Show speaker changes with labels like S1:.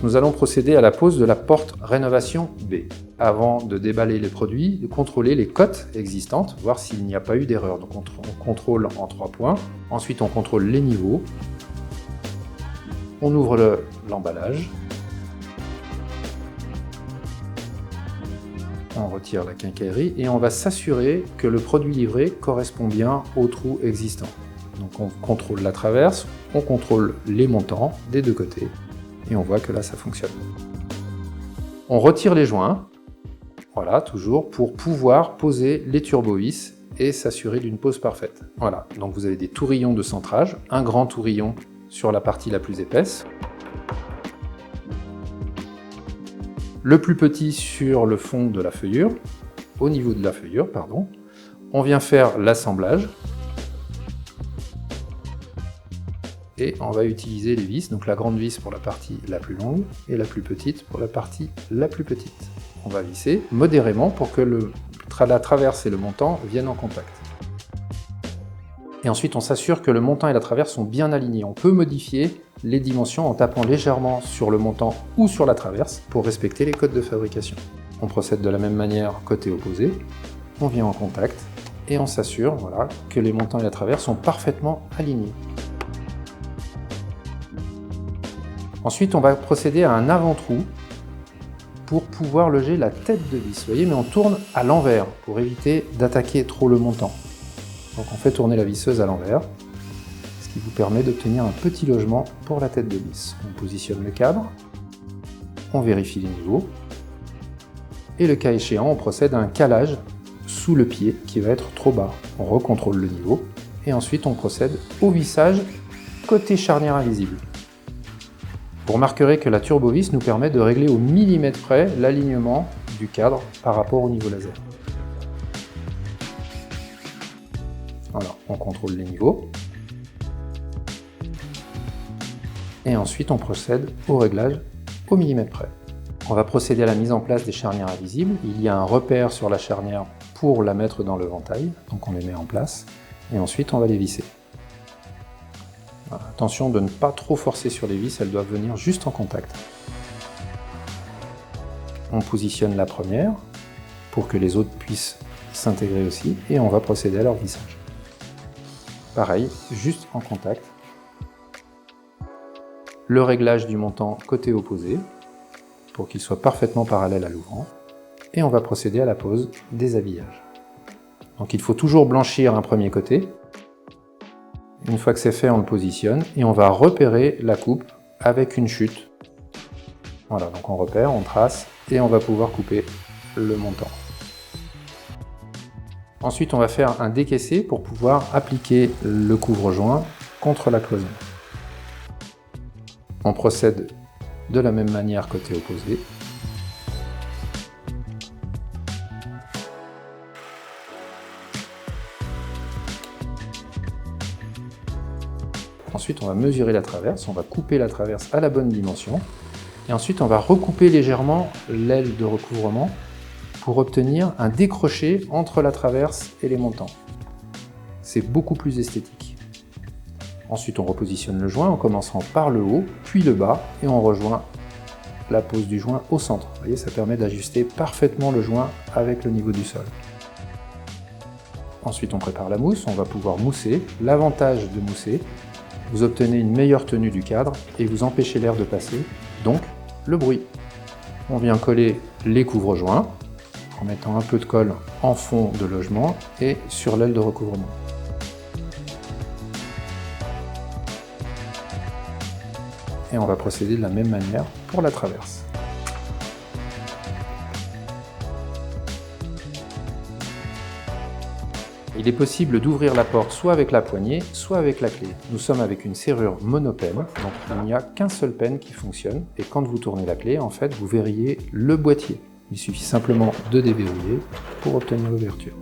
S1: nous allons procéder à la pose de la porte rénovation B. Avant de déballer les produits, de contrôler les cotes existantes, voir s'il n'y a pas eu d'erreur. Donc on contrôle en 3 points. Ensuite on contrôle les niveaux. On ouvre l'emballage. On retire la quincaillerie et on va s'assurer que le produit livré correspond bien au trou existant. Donc on contrôle la traverse, on contrôle les montants des deux côtés et on voit que là ça fonctionne. On retire les joints, voilà, toujours pour pouvoir poser les turbovis et s'assurer d'une pose parfaite. Voilà, donc vous avez des tourillons de centrage, un grand tourillon sur la partie la plus épaisse, le plus petit sur le fond de la feuillure, au niveau de la feuillure, pardon. On vient faire l'assemblage et on va utiliser les vis, donc la grande vis pour la partie la plus longue et la plus petite pour la partie la plus petite. On va visser modérément pour que la traverse et le montant viennent en contact. Et ensuite on s'assure que le montant et la traverse sont bien alignés. On peut modifier les dimensions en tapant légèrement sur le montant ou sur la traverse pour respecter les codes de fabrication. On procède de la même manière côté opposé, on vient en contact et on s'assure voilà, que les montants et la traverse sont parfaitement alignés. Ensuite on va procéder à un avant-trou pour pouvoir loger la tête de vis. Vous voyez, mais on tourne à l'envers pour éviter d'attaquer trop le montant. Donc on fait tourner la visseuse à l'envers, ce qui vous permet d'obtenir un petit logement pour la tête de vis. On positionne le cadre, on vérifie les niveaux, et le cas échéant, on procède à un calage sous le pied qui va être trop bas. On recontrôle le niveau, et ensuite on procède au vissage côté charnière invisible. Vous remarquerez que la turbovis nous permet de régler au millimètre près l'alignement du cadre par rapport au niveau laser. Voilà, on contrôle les niveaux. Et ensuite on procède au réglage au millimètre près. On va procéder à la mise en place des charnières invisibles. Il y a un repère sur la charnière pour la mettre dans le ventail, donc on les met en place. Et ensuite on va les visser. Voilà, attention de ne pas trop forcer sur les vis, elles doivent venir juste en contact. On positionne la première pour que les autres puissent s'intégrer aussi et on va procéder à leur vissage. Pareil, juste en contact. Le réglage du montant côté opposé pour qu'il soit parfaitement parallèle à l'ouvrant et on va procéder à la pose des habillages. Donc il faut toujours blanchir un premier côté. Une fois que c'est fait, on le positionne et on va repérer la coupe avec une chute. Voilà, donc on repère, on trace et on va pouvoir couper le montant. Ensuite, on va faire un décaissé pour pouvoir appliquer le couvre-joint contre la cloison. On procède de la même manière côté opposé. Ensuite, on va mesurer la traverse, on va couper la traverse à la bonne dimension. Et ensuite, on va recouper légèrement l'aile de recouvrement pour obtenir un décroché entre la traverse et les montants. C'est beaucoup plus esthétique. Ensuite, on repositionne le joint en commençant par le haut, puis le bas, et on rejoint la pose du joint au centre. Vous voyez, ça permet d'ajuster parfaitement le joint avec le niveau du sol. Ensuite, on prépare la mousse, on va pouvoir mousser. L'avantage de mousser, vous obtenez une meilleure tenue du cadre et vous empêchez l'air de passer, donc le bruit. On vient coller les couvre-joints en mettant un peu de colle en fond de logement et sur l'aile de recouvrement. Et on va procéder de la même manière pour la traverse. Il est possible d'ouvrir la porte soit avec la poignée, soit avec la clé. Nous sommes avec une serrure monopène, donc il n'y a qu'un seul pène qui fonctionne. Et quand vous tournez la clé, en fait, vous verrouillez le boîtier. Il suffit simplement de déverrouiller pour obtenir l'ouverture.